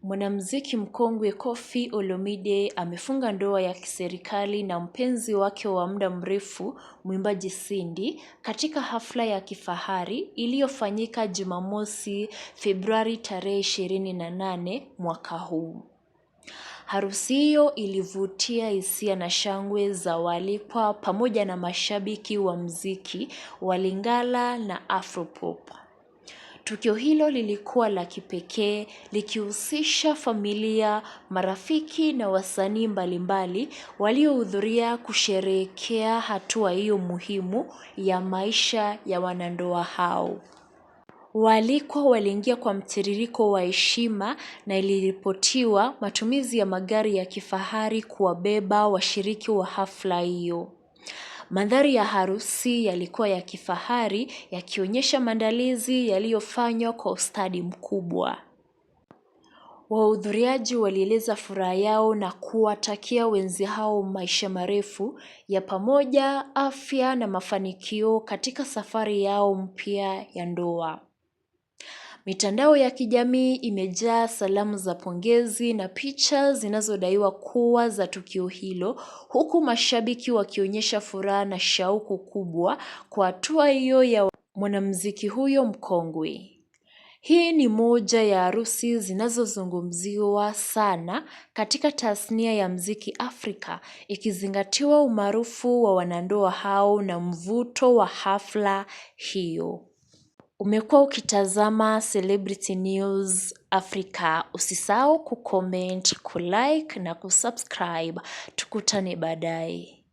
Mwanamuziki mkongwe Koffi Olomide amefunga ndoa ya kiserikali na mpenzi wake wa muda mrefu, mwimbaji Cindy, katika hafla ya kifahari iliyofanyika Jumamosi, Februari tarehe 28 mwaka huu. Harusi hiyo ilivutia hisia na shangwe za waalikwa pamoja na mashabiki wa muziki wa Lingala na Afropop. Tukio hilo lilikuwa la kipekee, likihusisha familia, marafiki na wasanii mbalimbali waliohudhuria kusherehekea hatua hiyo muhimu ya maisha ya wanandoa hao. Waalikwa waliingia kwa mtiririko wa heshima na iliripotiwa matumizi ya magari ya kifahari kuwabeba washiriki wa hafla hiyo. Mandhari ya harusi yalikuwa ya kifahari, yakionyesha maandalizi yaliyofanywa kwa ustadi mkubwa. Wahudhuriaji walieleza furaha yao na kuwatakia wenzi hao maisha marefu ya pamoja, afya na mafanikio katika safari yao mpya ya ndoa. Mitandao ya kijamii imejaa salamu za pongezi na picha zinazodaiwa kuwa za tukio hilo, huku mashabiki wakionyesha furaha na shauku kubwa kwa hatua hiyo ya mwanamuziki huyo mkongwe. Hii ni moja ya harusi zinazozungumziwa sana katika tasnia ya muziki Afrika, ikizingatiwa umaarufu wa wanandoa hao na mvuto wa hafla hiyo. Umekuwa ukitazama Celebrity News Africa. Usisahau kucomment, kulike na kusubscribe. Tukutane baadaye.